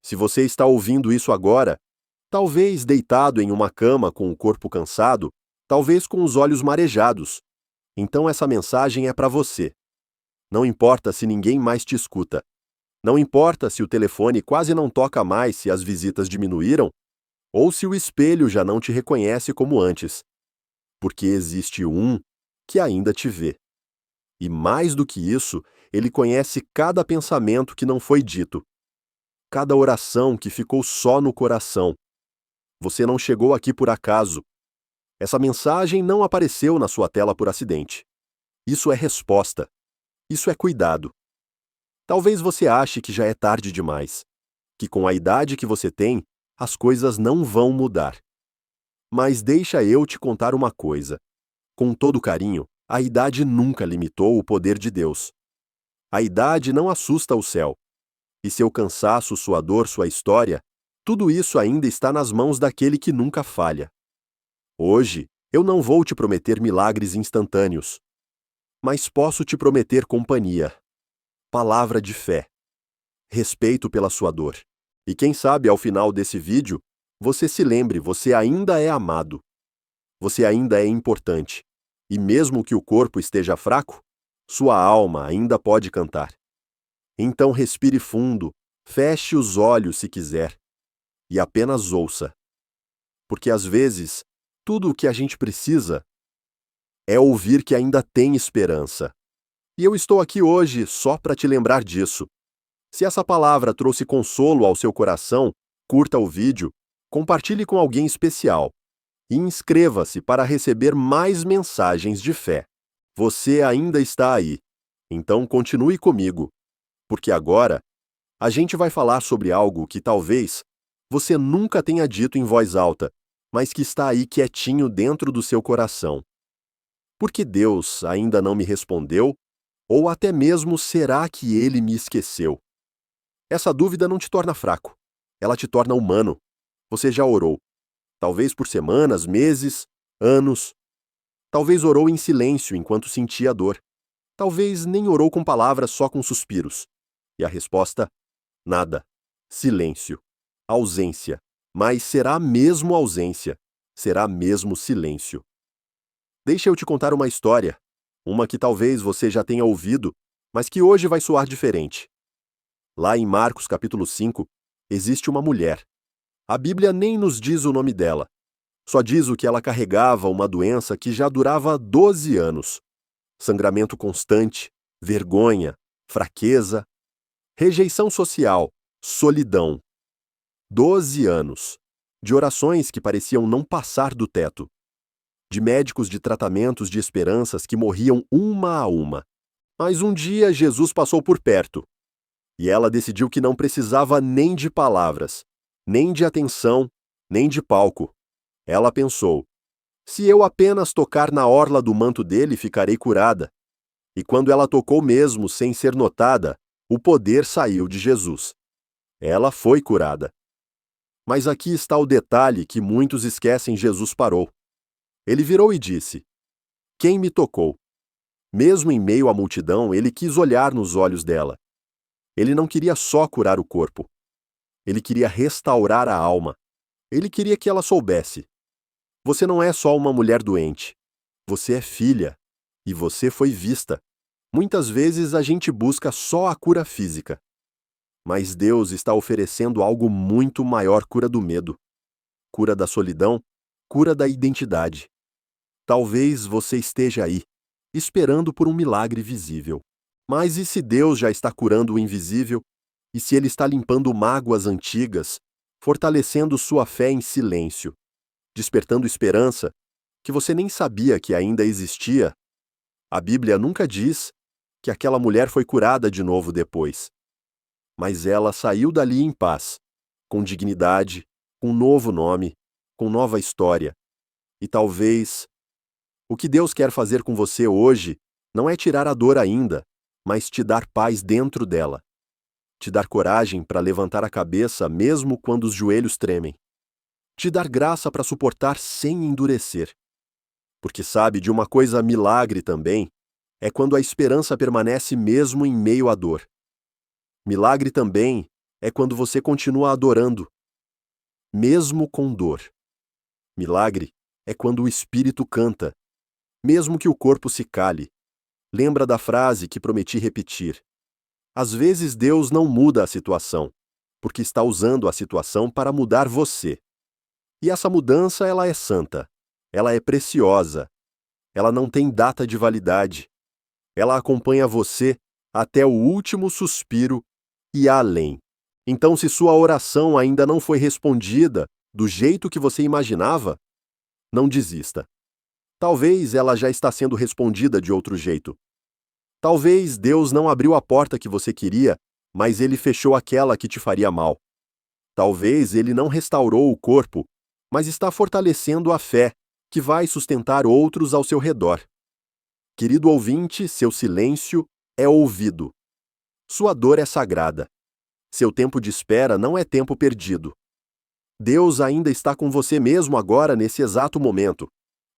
Se você está ouvindo isso agora, talvez deitado em uma cama com o corpo cansado, talvez com os olhos marejados, então essa mensagem é para você. Não importa se ninguém mais te escuta. Não importa se o telefone quase não toca mais se as visitas diminuíram, ou se o espelho já não te reconhece como antes. Porque existe um que ainda te vê. E mais do que isso, ele conhece cada pensamento que não foi dito. Cada oração que ficou só no coração. Você não chegou aqui por acaso. Essa mensagem não apareceu na sua tela por acidente. Isso é resposta. Isso é cuidado. Talvez você ache que já é tarde demais, que com a idade que você tem, as coisas não vão mudar. Mas deixa eu te contar uma coisa. Com todo carinho, a idade nunca limitou o poder de Deus. A idade não assusta o céu. E seu cansaço, sua dor, sua história, tudo isso ainda está nas mãos daquele que nunca falha. Hoje, eu não vou te prometer milagres instantâneos, mas posso te prometer companhia, palavra de fé, respeito pela sua dor. E quem sabe, ao final desse vídeo, você se lembre, você ainda é amado. Você ainda é importante. E mesmo que o corpo esteja fraco, sua alma ainda pode cantar. Então respire fundo, feche os olhos se quiser, e apenas ouça. Porque às vezes, tudo o que a gente precisa é ouvir que ainda tem esperança. E eu estou aqui hoje só para te lembrar disso. Se essa palavra trouxe consolo ao seu coração, curta o vídeo, compartilhe com alguém especial e inscreva-se para receber mais mensagens de fé. Você ainda está aí, então continue comigo, porque agora a gente vai falar sobre algo que talvez você nunca tenha dito em voz alta, mas que está aí quietinho dentro do seu coração. Por que Deus ainda não me respondeu? Ou até mesmo será que Ele me esqueceu? Essa dúvida não te torna fraco, ela te torna humano. Você já orou, talvez por semanas, meses, anos. Talvez orou em silêncio enquanto sentia a dor. Talvez nem orou com palavras, só com suspiros. E a resposta? Nada. Silêncio. Ausência. Mas será mesmo ausência? Será mesmo silêncio? Deixa eu te contar uma história. Uma que talvez você já tenha ouvido, mas que hoje vai soar diferente. Lá em Marcos capítulo 5, existe uma mulher. A Bíblia nem nos diz o nome dela. Só diz o que ela carregava uma doença que já durava 12 anos. Sangramento constante, vergonha, fraqueza, rejeição social, solidão. 12 anos. De orações que pareciam não passar do teto. De médicos de tratamentos de esperanças que morriam uma a uma. Mas um dia Jesus passou por perto. E ela decidiu que não precisava nem de palavras, nem de atenção, nem de palco. Ela pensou: se eu apenas tocar na orla do manto dele, ficarei curada. E quando ela tocou mesmo, sem ser notada, o poder saiu de Jesus. Ela foi curada. Mas aqui está o detalhe que muitos esquecem: Jesus parou. Ele virou e disse: quem me tocou? Mesmo em meio à multidão, ele quis olhar nos olhos dela. Ele não queria só curar o corpo. Ele queria restaurar a alma. Ele queria que ela soubesse: você não é só uma mulher doente. Você é filha. E você foi vista. Muitas vezes a gente busca só a cura física. Mas Deus está oferecendo algo muito maior: cura do medo, cura da solidão, cura da identidade. Talvez você esteja aí, esperando por um milagre visível. Mas e se Deus já está curando o invisível? E se Ele está limpando mágoas antigas, fortalecendo sua fé em silêncio, despertando esperança que você nem sabia que ainda existia? A Bíblia nunca diz que aquela mulher foi curada de novo depois. Mas ela saiu dali em paz, com dignidade, com um novo nome, com nova história. E talvez o que Deus quer fazer com você hoje não é tirar a dor ainda, mas te dar paz dentro dela. Te dar coragem para levantar a cabeça mesmo quando os joelhos tremem. Te dar graça para suportar sem endurecer. Porque sabe de uma coisa: milagre também é quando a esperança permanece mesmo em meio à dor. Milagre também é quando você continua adorando, mesmo com dor. Milagre é quando o espírito canta, mesmo que o corpo se cale. Lembra da frase que prometi repetir. Às vezes Deus não muda a situação, porque está usando a situação para mudar você. E essa mudança, ela é santa. Ela é preciosa. Ela não tem data de validade. Ela acompanha você até o último suspiro e além. Então, se sua oração ainda não foi respondida do jeito que você imaginava, não desista. Talvez ela já está sendo respondida de outro jeito. Talvez Deus não abriu a porta que você queria, mas Ele fechou aquela que te faria mal. Talvez Ele não restaurou o corpo, mas está fortalecendo a fé, que vai sustentar outros ao seu redor. Querido ouvinte, seu silêncio é ouvido. Sua dor é sagrada. Seu tempo de espera não é tempo perdido. Deus ainda está com você mesmo agora, nesse exato momento.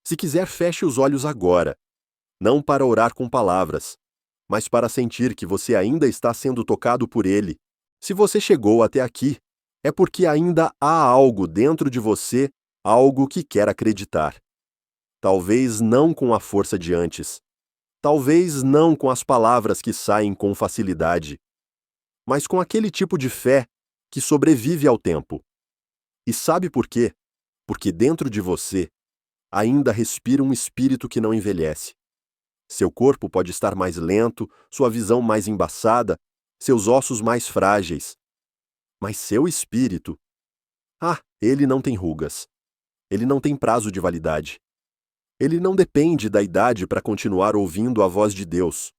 Se quiser, feche os olhos agora. Não para orar com palavras, mas para sentir que você ainda está sendo tocado por Ele. Se você chegou até aqui, é porque ainda há algo dentro de você, algo que quer acreditar. Talvez não com a força de antes. Talvez não com as palavras que saem com facilidade. Mas com aquele tipo de fé que sobrevive ao tempo. E sabe por quê? Porque dentro de você ainda respira um espírito que não envelhece. Seu corpo pode estar mais lento, sua visão mais embaçada, seus ossos mais frágeis. Mas seu espírito, ele não tem rugas. Ele não tem prazo de validade. Ele não depende da idade para continuar ouvindo a voz de Deus.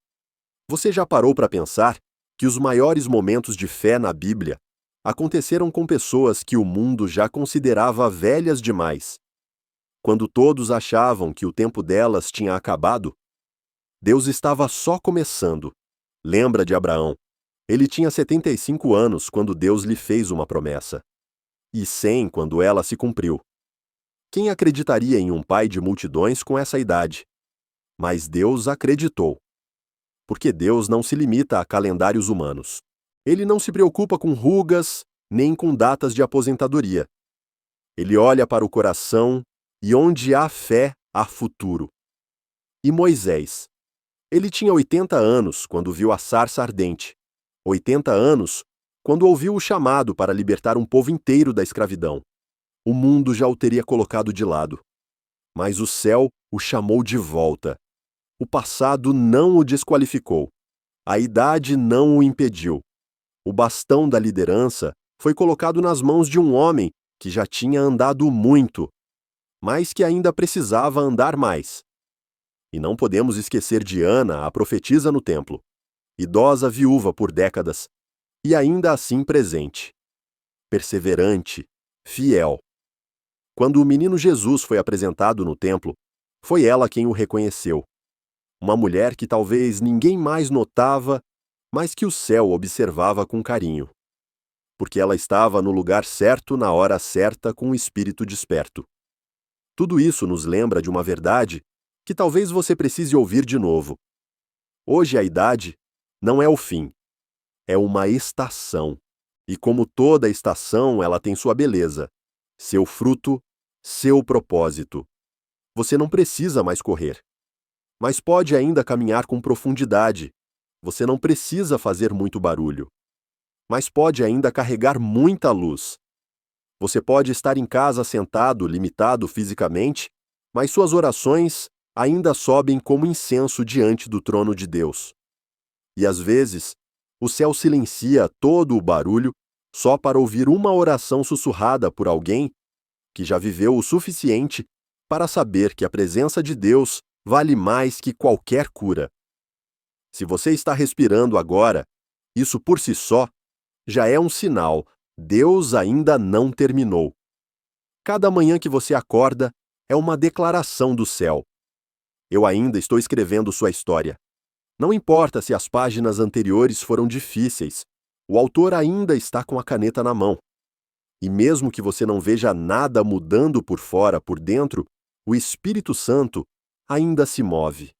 Você já parou para pensar que os maiores momentos de fé na Bíblia aconteceram com pessoas que o mundo já considerava velhas demais? Quando todos achavam que o tempo delas tinha acabado, Deus estava só começando. Lembra de Abraão? Ele tinha 75 anos quando Deus lhe fez uma promessa. E 100 quando ela se cumpriu. Quem acreditaria em um pai de multidões com essa idade? Mas Deus acreditou. Porque Deus não se limita a calendários humanos. Ele não se preocupa com rugas, nem com datas de aposentadoria. Ele olha para o coração e onde há fé, há futuro. E Moisés? Ele tinha 80 anos quando viu a sarça ardente. 80 anos quando ouviu o chamado para libertar um povo inteiro da escravidão. O mundo já o teria colocado de lado. Mas o céu o chamou de volta. O passado não o desqualificou. A idade não o impediu. O bastão da liderança foi colocado nas mãos de um homem que já tinha andado muito, mas que ainda precisava andar mais. E não podemos esquecer de Ana, a profetisa no templo, idosa viúva por décadas, e ainda assim presente. Perseverante, fiel. Quando o menino Jesus foi apresentado no templo, foi ela quem o reconheceu. Uma mulher que talvez ninguém mais notava, mas que o céu observava com carinho. Porque ela estava no lugar certo na hora certa com o espírito desperto. Tudo isso nos lembra de uma verdade que talvez você precise ouvir de novo. Hoje a idade não é o fim, é uma estação. E como toda estação, ela tem sua beleza, seu fruto, seu propósito. Você não precisa mais correr, mas pode ainda caminhar com profundidade. Você não precisa fazer muito barulho, mas pode ainda carregar muita luz. Você pode estar em casa sentado, limitado fisicamente, mas suas orações ainda sobem como incenso diante do trono de Deus. E às vezes, o céu silencia todo o barulho só para ouvir uma oração sussurrada por alguém que já viveu o suficiente para saber que a presença de Deus vale mais que qualquer cura. Se você está respirando agora, isso por si só já é um sinal. Deus ainda não terminou. Cada manhã que você acorda é uma declaração do céu. Eu ainda estou escrevendo sua história. Não importa se as páginas anteriores foram difíceis, o autor ainda está com a caneta na mão. E mesmo que você não veja nada mudando por fora, por dentro, o Espírito Santo ainda se move.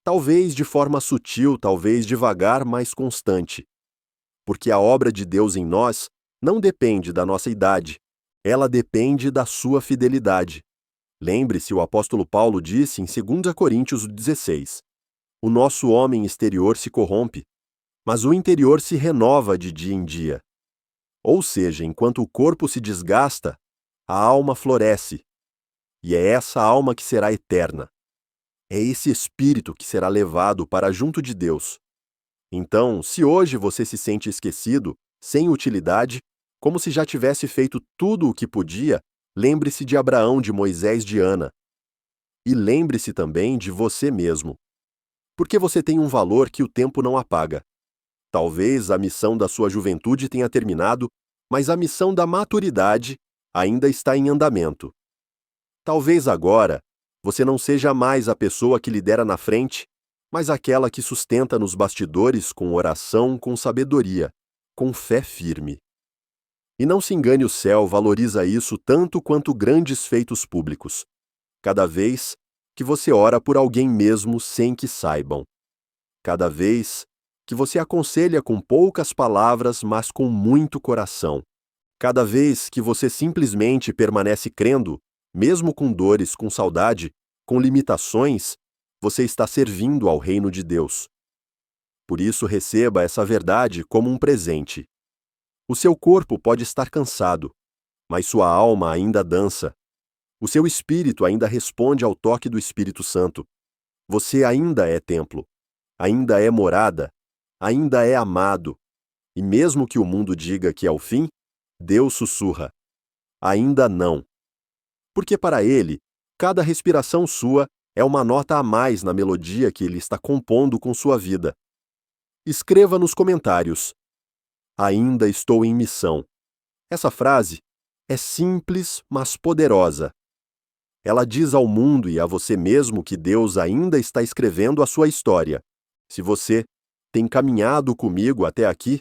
Talvez de forma sutil, talvez devagar, mas constante. porque a obra de Deus em nós não depende da nossa idade, ela depende da sua fidelidade. Lembre-se, o apóstolo Paulo disse em 2 Coríntios 16: o nosso homem exterior se corrompe, mas o interior se renova de dia em dia. Ou seja, enquanto o corpo se desgasta, a alma floresce. E é essa alma que será eterna. É esse espírito que será levado para junto de Deus. Então, se hoje você se sente esquecido, sem utilidade, como se já tivesse feito tudo o que podia, lembre-se de Abraão, de Moisés, de Ana. E lembre-se também de você mesmo. Porque você tem um valor que o tempo não apaga. Talvez a missão da sua juventude tenha terminado, mas a missão da maturidade ainda está em andamento. Talvez agora você não seja mais a pessoa que lidera na frente, mas aquela que sustenta nos bastidores com oração, com sabedoria, com fé firme. E não se engane, o céu valoriza isso tanto quanto grandes feitos públicos. Cada vez que você ora por alguém mesmo sem que saibam. Cada vez que você aconselha com poucas palavras, mas com muito coração. Cada vez que você simplesmente permanece crendo, mesmo com dores, com saudade, com limitações, você está servindo ao reino de Deus. Por isso, receba essa verdade como um presente. O seu corpo pode estar cansado, mas sua alma ainda dança. O seu espírito ainda responde ao toque do Espírito Santo. Você ainda é templo, ainda é morada, ainda é amado. E mesmo que o mundo diga que é o fim, Deus sussurra: ainda não. Porque para Ele, cada respiração sua é uma nota a mais na melodia que Ele está compondo com sua vida. Escreva nos comentários: ainda estou em missão. Essa frase é simples, mas poderosa. Ela diz ao mundo e a você mesmo que Deus ainda está escrevendo a sua história. Se você tem caminhado comigo até aqui,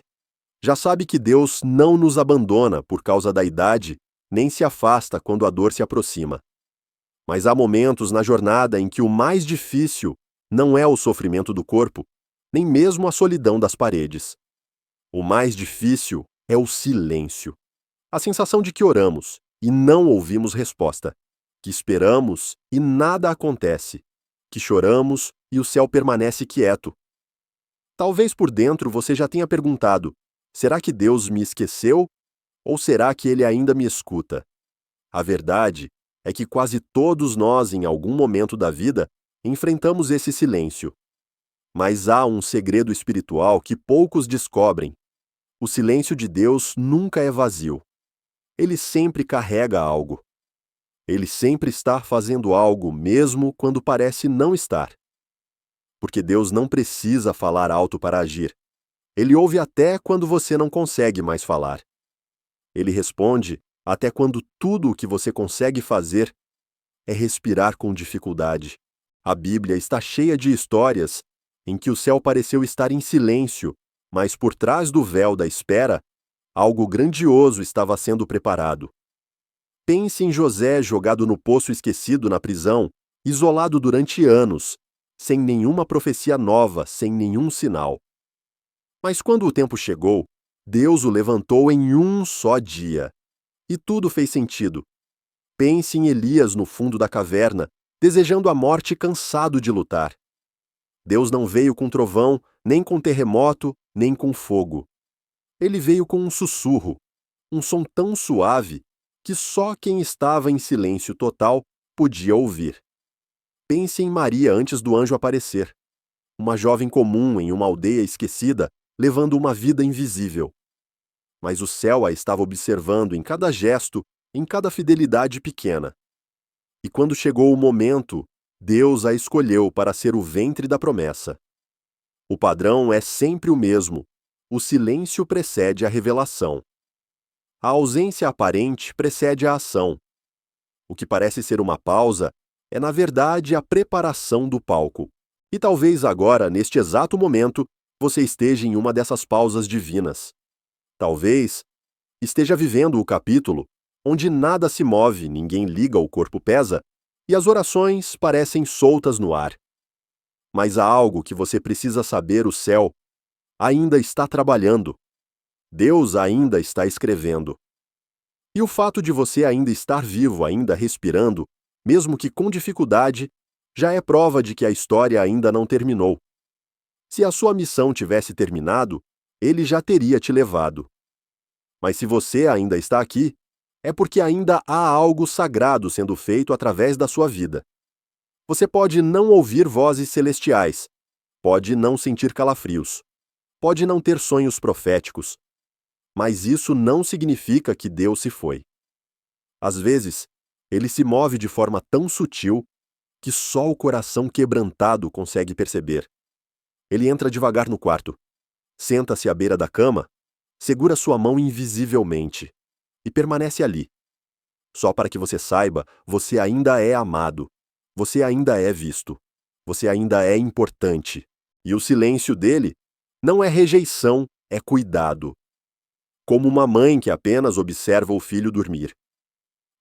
já sabe que Deus não nos abandona por causa da idade, nem se afasta quando a dor se aproxima. Mas há momentos na jornada em que o mais difícil não é o sofrimento do corpo, nem mesmo a solidão das paredes. O mais difícil é o silêncio. A sensação de que oramos e não ouvimos resposta, que esperamos e nada acontece, que choramos e o céu permanece quieto. Talvez por dentro você já tenha perguntado: será que Deus me esqueceu? Ou será que Ele ainda me escuta? A verdade é que quase todos nós, em algum momento da vida, enfrentamos esse silêncio. Mas há um segredo espiritual que poucos descobrem. O silêncio de Deus nunca é vazio. Ele sempre carrega algo. Ele sempre está fazendo algo, mesmo quando parece não estar. Porque Deus não precisa falar alto para agir. Ele ouve até quando você não consegue mais falar. Ele responde até quando tudo o que você consegue fazer é respirar com dificuldade. A Bíblia está cheia de histórias em que o céu pareceu estar em silêncio, mas por trás do véu da espera, algo grandioso estava sendo preparado. Pense em José jogado no poço esquecido na prisão, isolado durante anos, sem nenhuma profecia nova, sem nenhum sinal. Mas quando o tempo chegou, Deus o levantou em um só dia. E tudo fez sentido. Pense em Elias no fundo da caverna, desejando a morte, cansado de lutar. Deus não veio com trovão, nem com terremoto, nem com fogo. Ele veio com um sussurro, um som tão suave que só quem estava em silêncio total podia ouvir. Pense em Maria antes do anjo aparecer. Uma jovem comum em uma aldeia esquecida, levando uma vida invisível. Mas o céu a estava observando em cada gesto, em cada fidelidade pequena. E quando chegou o momento, Deus a escolheu para ser o ventre da promessa. O padrão é sempre o mesmo. O silêncio precede a revelação. A ausência aparente precede a ação. O que parece ser uma pausa é, na verdade, a preparação do palco. E talvez agora, neste exato momento, você esteja em uma dessas pausas divinas. Talvez esteja vivendo o capítulo onde nada se move, ninguém liga, o corpo pesa, e as orações parecem soltas no ar. Mas há algo que você precisa saber: o céu ainda está trabalhando. Deus ainda está escrevendo. E o fato de você ainda estar vivo, ainda respirando, mesmo que com dificuldade, já é prova de que a história ainda não terminou. Se a sua missão tivesse terminado, ele já teria te levado. Mas se você ainda está aqui, é porque ainda há algo sagrado sendo feito através da sua vida. Você pode não ouvir vozes celestiais, pode não sentir calafrios, pode não ter sonhos proféticos, mas isso não significa que Deus se foi. Às vezes, ele se move de forma tão sutil que só o coração quebrantado consegue perceber. Ele entra devagar no quarto, senta-se à beira da cama, segura sua mão invisivelmente e permanece ali. Só para que você saiba, você ainda é amado, você ainda é visto, você ainda é importante. E o silêncio dele não é rejeição, é cuidado. Como uma mãe que apenas observa o filho dormir.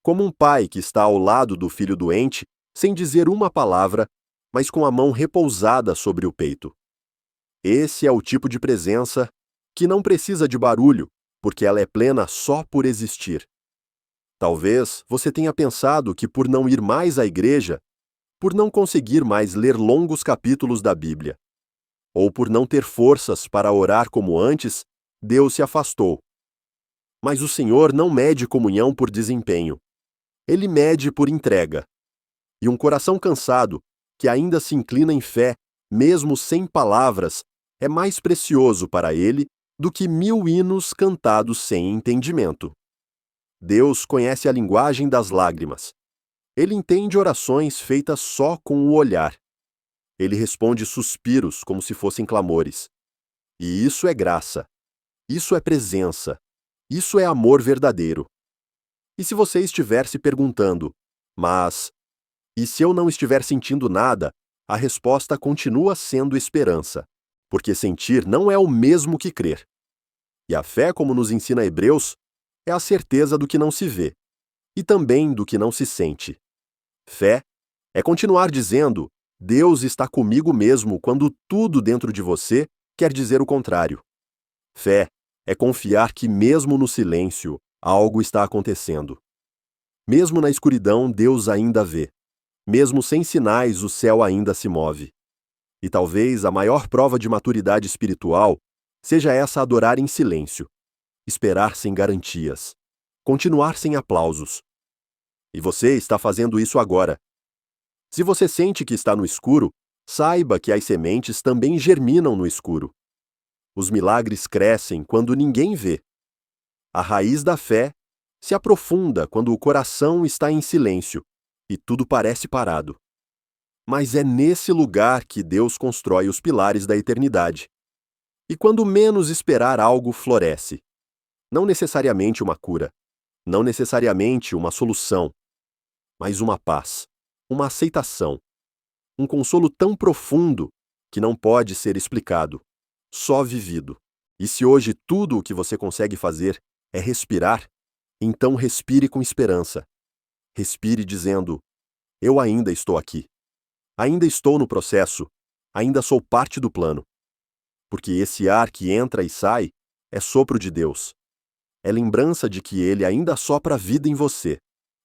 Como um pai que está ao lado do filho doente, sem dizer uma palavra, mas com a mão repousada sobre o peito. Esse é o tipo de presença que não precisa de barulho, porque ela é plena só por existir. Talvez você tenha pensado que por não ir mais à igreja, por não conseguir mais ler longos capítulos da Bíblia, ou por não ter forças para orar como antes, Deus se afastou. Mas o Senhor não mede comunhão por desempenho. Ele mede por entrega. E um coração cansado, que ainda se inclina em fé, mesmo sem palavras, é mais precioso para ele do que 1000 hinos cantados sem entendimento. Deus conhece a linguagem das lágrimas. Ele entende orações feitas só com o olhar. Ele responde suspiros como se fossem clamores. E isso é graça. Isso é presença. Isso é amor verdadeiro. E se você estiver se perguntando, mas, e se eu não estiver sentindo nada, a resposta continua sendo esperança, porque sentir não é o mesmo que crer. E a fé, como nos ensina Hebreus, é a certeza do que não se vê, e também do que não se sente. Fé é continuar dizendo, Deus está comigo mesmo quando tudo dentro de você quer dizer o contrário. Fé é confiar que mesmo no silêncio, algo está acontecendo. Mesmo na escuridão, Deus ainda vê. Mesmo sem sinais, o céu ainda se move. E talvez a maior prova de maturidade espiritual seja essa adorar em silêncio, esperar sem garantias, continuar sem aplausos. E você está fazendo isso agora. Se você sente que está no escuro, saiba que as sementes também germinam no escuro. Os milagres crescem quando ninguém vê. A raiz da fé se aprofunda quando o coração está em silêncio e tudo parece parado. Mas é nesse lugar que Deus constrói os pilares da eternidade. E quando menos esperar, algo floresce. Não necessariamente uma cura, não necessariamente uma solução, mas uma paz, uma aceitação, um consolo tão profundo que não pode ser explicado, só vivido. E se hoje tudo o que você consegue fazer é respirar, então respire com esperança. Respire dizendo, eu ainda estou aqui. Ainda estou no processo, ainda sou parte do plano. Porque esse ar que entra e sai é sopro de Deus. É lembrança de que Ele ainda sopra a vida em você.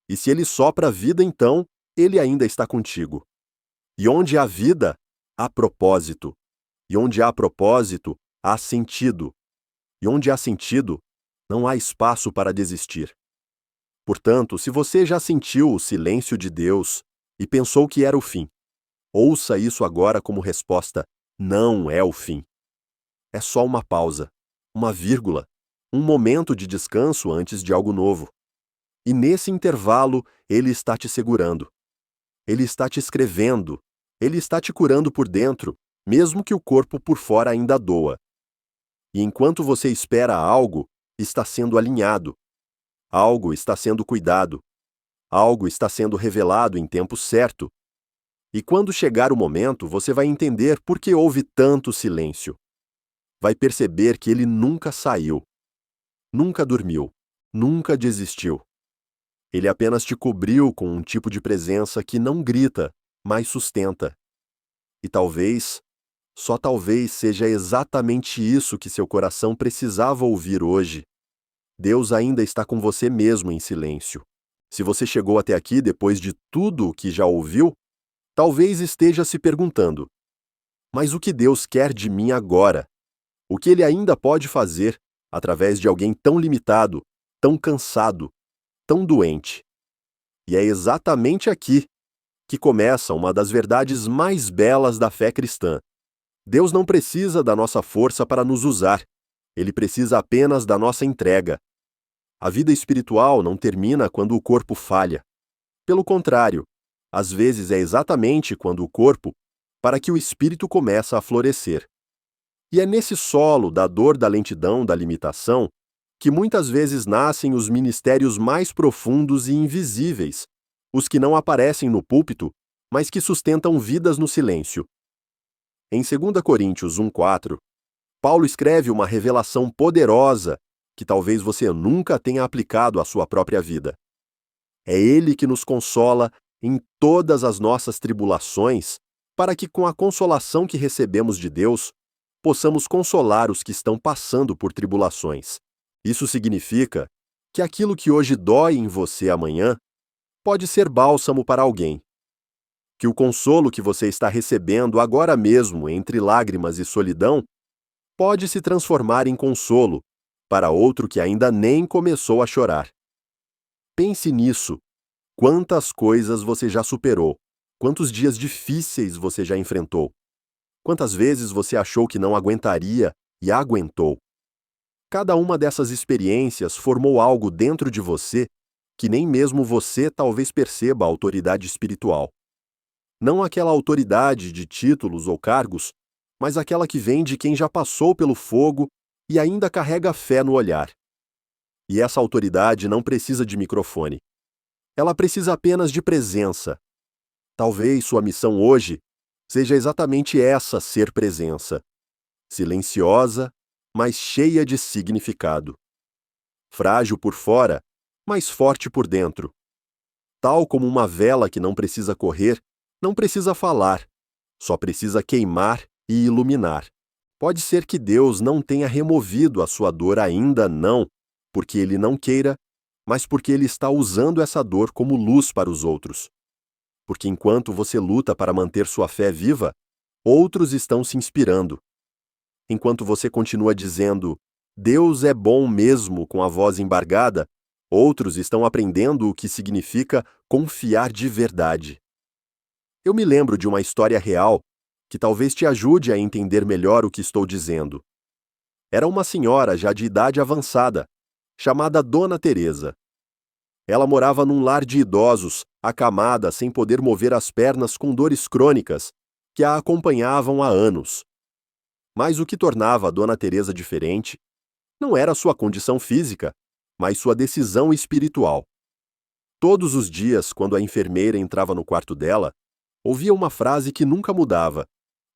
E se Ele sopra a vida, então, Ele ainda está contigo. E onde há vida, há propósito. E onde há propósito, há sentido. E onde há sentido, não há espaço para desistir. Portanto, se você já sentiu o silêncio de Deus e pensou que era o fim, ouça isso agora como resposta: não é o fim. É só uma pausa, uma vírgula, um momento de descanso antes de algo novo. E nesse intervalo, Ele está te segurando. Ele está te escrevendo. Ele está te curando por dentro, mesmo que o corpo por fora ainda doa. E enquanto você espera algo, está sendo alinhado. Algo está sendo cuidado. Algo está sendo revelado em tempo certo. E quando chegar o momento, você vai entender por que houve tanto silêncio. Vai perceber que ele nunca saiu, nunca dormiu, nunca desistiu. Ele apenas te cobriu com um tipo de presença que não grita, mas sustenta. E talvez Só talvez seja exatamente isso que seu coração precisava ouvir hoje. Deus ainda está com você mesmo em silêncio. Se você chegou até aqui depois de tudo o que já ouviu, talvez esteja se perguntando: mas o que Deus quer de mim agora? O que Ele ainda pode fazer através de alguém tão limitado, tão cansado, tão doente? E é exatamente aqui que começa uma das verdades mais belas da fé cristã. Deus não precisa da nossa força para nos usar. Ele precisa apenas da nossa entrega. A vida espiritual não termina quando o corpo falha. Pelo contrário, às vezes é exatamente quando o corpo, para que o espírito começa a florescer. E é nesse solo da dor, da lentidão, da limitação, que muitas vezes nascem os ministérios mais profundos e invisíveis, os que não aparecem no púlpito, mas que sustentam vidas no silêncio. Em 2 Coríntios 1:4, Paulo escreve uma revelação poderosa que talvez você nunca tenha aplicado à sua própria vida. É Ele que nos consola em todas as nossas tribulações, para que com a consolação que recebemos de Deus, possamos consolar os que estão passando por tribulações. Isso significa que aquilo que hoje dói em você amanhã pode ser bálsamo para alguém. Que o consolo que você está recebendo agora mesmo entre lágrimas e solidão pode se transformar em consolo para outro que ainda nem começou a chorar. Pense nisso. Quantas coisas você já superou? Quantos dias difíceis você já enfrentou? Quantas vezes você achou que não aguentaria e aguentou? Cada uma dessas experiências formou algo dentro de você que nem mesmo você talvez perceba a autoridade espiritual. Não aquela autoridade de títulos ou cargos, mas aquela que vem de quem já passou pelo fogo e ainda carrega fé no olhar. E essa autoridade não precisa de microfone. Ela precisa apenas de presença. Talvez sua missão hoje seja exatamente essa: ser presença. Silenciosa, mas cheia de significado. Frágil por fora, mas forte por dentro. Tal como uma vela que não precisa correr, não precisa falar, só precisa queimar e iluminar. Pode ser que Deus não tenha removido a sua dor ainda, não, porque Ele não queira, mas porque Ele está usando essa dor como luz para os outros. Porque enquanto você luta para manter sua fé viva, outros estão se inspirando. Enquanto você continua dizendo, Deus é bom mesmo com a voz embargada, outros estão aprendendo o que significa confiar de verdade. Eu me lembro de uma história real que talvez te ajude a entender melhor o que estou dizendo. Era uma senhora já de idade avançada, chamada Dona Teresa. Ela morava num lar de idosos, acamada sem poder mover as pernas com dores crônicas que a acompanhavam há anos. Mas o que tornava a Dona Teresa diferente não era sua condição física, mas sua decisão espiritual. Todos os dias, quando a enfermeira entrava no quarto dela, ouvia uma frase que nunca mudava: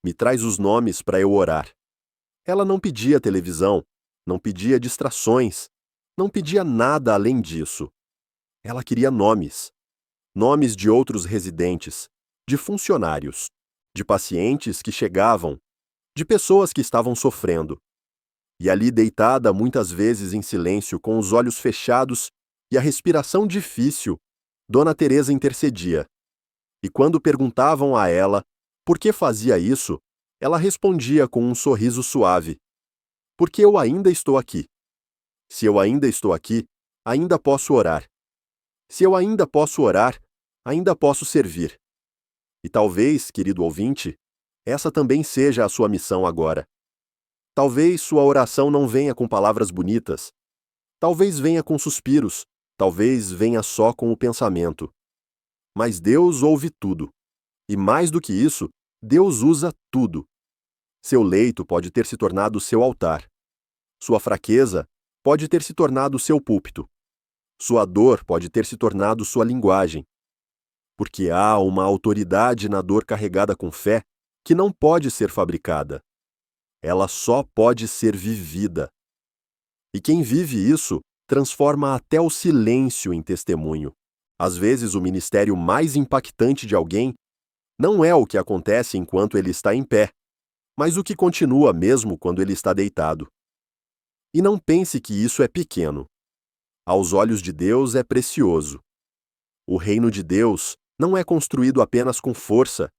"Me traz os nomes para eu orar." Ela não pedia televisão, não pedia distrações, não pedia nada além disso. Ela queria nomes. Nomes de outros residentes, de funcionários, de pacientes que chegavam, de pessoas que estavam sofrendo. E ali deitada muitas vezes em silêncio, com os olhos fechados e a respiração difícil, Dona Teresa intercedia. E quando perguntavam a ela por que fazia isso, ela respondia com um sorriso suave: "Porque eu ainda estou aqui. Se eu ainda estou aqui, ainda posso orar. Se eu ainda posso orar, ainda posso servir." E talvez, querido ouvinte, essa também seja a sua missão agora. Talvez sua oração não venha com palavras bonitas. Talvez venha com suspiros. Talvez venha só com o pensamento. Mas Deus ouve tudo. E mais do que isso, Deus usa tudo. Seu leito pode ter se tornado seu altar. Sua fraqueza pode ter se tornado seu púlpito. Sua dor pode ter se tornado sua linguagem. Porque há uma autoridade na dor carregada com fé que não pode ser fabricada. Ela só pode ser vivida. E quem vive isso transforma até o silêncio em testemunho. Às vezes, o ministério mais impactante de alguém não é o que acontece enquanto ele está em pé, mas o que continua mesmo quando ele está deitado. E não pense que isso é pequeno. Aos olhos de Deus é precioso. O reino de Deus não é construído apenas com força,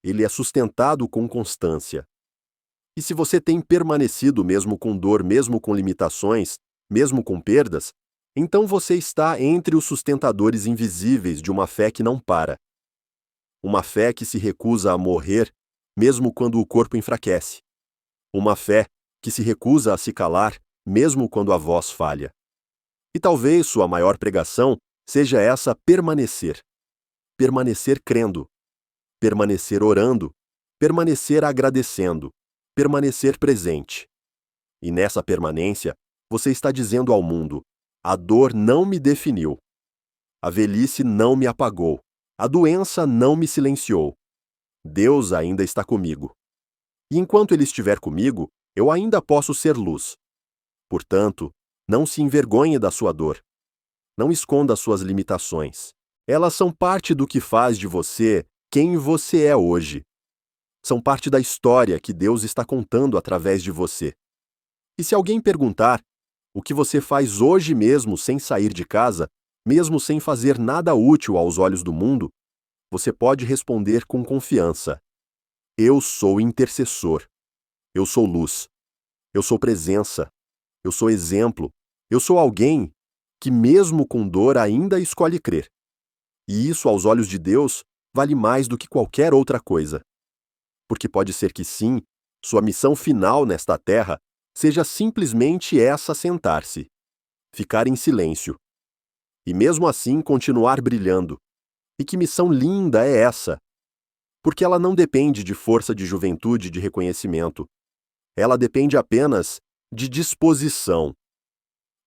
ele é sustentado com constância. E se você tem permanecido mesmo com dor, mesmo com limitações, mesmo com perdas, então você está entre os sustentadores invisíveis de uma fé que não para. Uma fé que se recusa a morrer, mesmo quando o corpo enfraquece. Uma fé que se recusa a se calar, mesmo quando a voz falha. E talvez sua maior pregação seja essa: permanecer. Permanecer crendo. Permanecer orando. Permanecer agradecendo. Permanecer presente. E nessa permanência, você está dizendo ao mundo: a dor não me definiu. A velhice não me apagou. A doença não me silenciou. Deus ainda está comigo. E enquanto Ele estiver comigo, eu ainda posso ser luz. Portanto, não se envergonhe da sua dor. Não esconda suas limitações. Elas são parte do que faz de você quem você é hoje. São parte da história que Deus está contando através de você. E se alguém perguntar o que você faz hoje mesmo sem sair de casa, mesmo sem fazer nada útil aos olhos do mundo, você pode responder com confiança: eu sou intercessor. Eu sou luz. Eu sou presença. Eu sou exemplo. Eu sou alguém que, mesmo com dor, ainda escolhe crer. E isso, aos olhos de Deus, vale mais do que qualquer outra coisa. Porque pode ser que sim, sua missão final nesta terra seja simplesmente essa: sentar-se, ficar em silêncio. E mesmo assim continuar brilhando. E que missão linda é essa! Porque ela não depende de força de juventude e de reconhecimento. Ela depende apenas de disposição.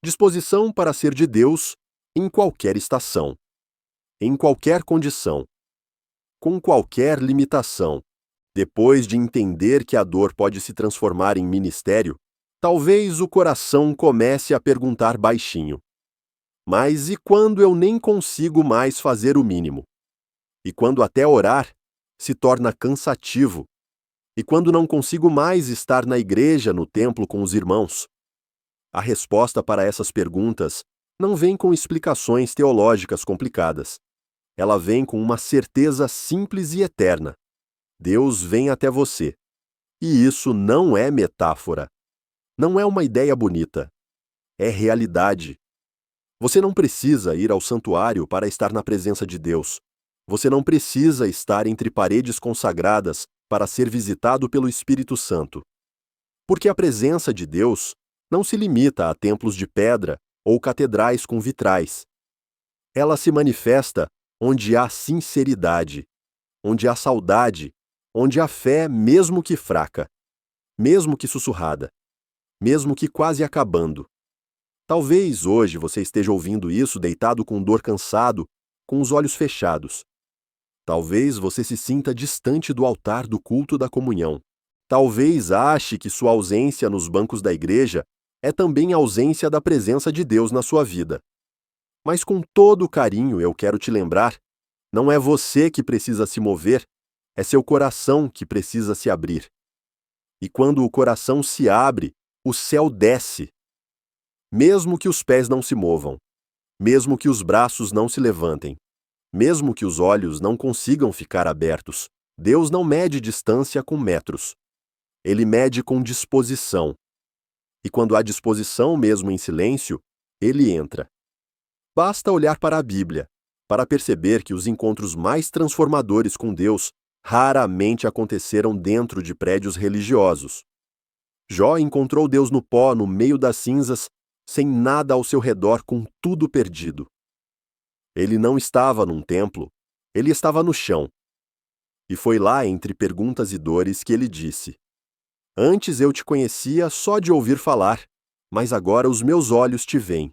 Disposição para ser de Deus em qualquer estação, em qualquer condição, com qualquer limitação. Depois de entender que a dor pode se transformar em ministério, talvez o coração comece a perguntar baixinho: mas e quando eu nem consigo mais fazer o mínimo? E quando até orar se torna cansativo? E quando não consigo mais estar na igreja, no templo com os irmãos? A resposta para essas perguntas não vem com explicações teológicas complicadas. Ela vem com uma certeza simples e eterna: Deus vem até você. E isso não é metáfora. Não é uma ideia bonita. É realidade. Você não precisa ir ao santuário para estar na presença de Deus. Você não precisa estar entre paredes consagradas para ser visitado pelo Espírito Santo. Porque a presença de Deus não se limita a templos de pedra ou catedrais com vitrais. Ela se manifesta onde há sinceridade, onde há saudade, onde há fé, mesmo que fraca, mesmo que sussurrada, mesmo que quase acabando. Talvez hoje você esteja ouvindo isso deitado com dor, cansado, com os olhos fechados. Talvez você se sinta distante do altar do culto da comunhão. Talvez ache que sua ausência nos bancos da igreja é também a ausência da presença de Deus na sua vida. Mas com todo carinho eu quero te lembrar: não é você que precisa se mover, é seu coração que precisa se abrir. E quando o coração se abre, o céu desce. Mesmo que os pés não se movam, mesmo que os braços não se levantem, mesmo que os olhos não consigam ficar abertos, Deus não mede distância com metros. Ele mede com disposição. E quando há disposição, mesmo em silêncio, ele entra. Basta olhar para a Bíblia para perceber que os encontros mais transformadores com Deus raramente aconteceram dentro de prédios religiosos. Jó encontrou Deus no pó, no meio das cinzas, sem nada ao seu redor, com tudo perdido. Ele não estava num templo, ele estava no chão. E foi lá, entre perguntas e dores, que ele disse: Antes eu te conhecia só de ouvir falar, mas agora os meus olhos te veem.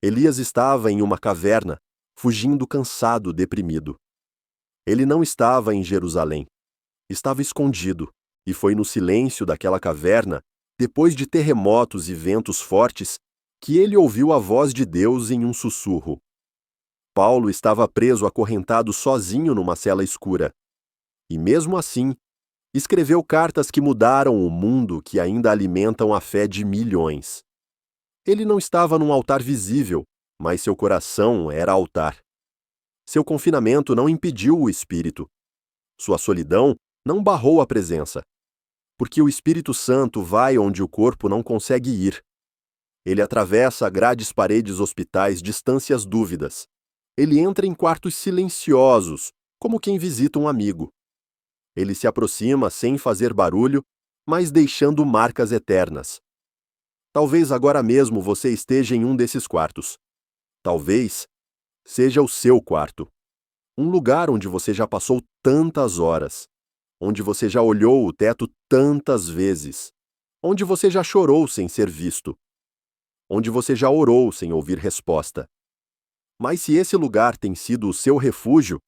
Elias estava em uma caverna, fugindo cansado, deprimido. Ele não estava em Jerusalém. Estava escondido, e foi no silêncio daquela caverna, depois de terremotos e ventos fortes, que ele ouviu a voz de Deus em um sussurro. Paulo estava preso acorrentado sozinho numa cela escura. E mesmo assim, Escreveu cartas que mudaram o mundo, que ainda alimentam a fé de milhões. Ele não estava num altar visível, mas seu coração era altar. Seu confinamento não impediu o Espírito. Sua solidão não barrou a presença. Porque o Espírito Santo vai onde o corpo não consegue ir. Ele atravessa grades paredes hospitais, distâncias dúvidas. Ele entra em quartos silenciosos, como quem visita um amigo. Ele se aproxima sem fazer barulho, mas deixando marcas eternas. Talvez agora mesmo você esteja em um desses quartos. Talvez seja o seu quarto. Um lugar onde você já passou tantas horas. Onde você já olhou o teto tantas vezes. Onde você já chorou sem ser visto. Onde você já orou sem ouvir resposta. Mas se esse lugar tem sido o seu refúgio,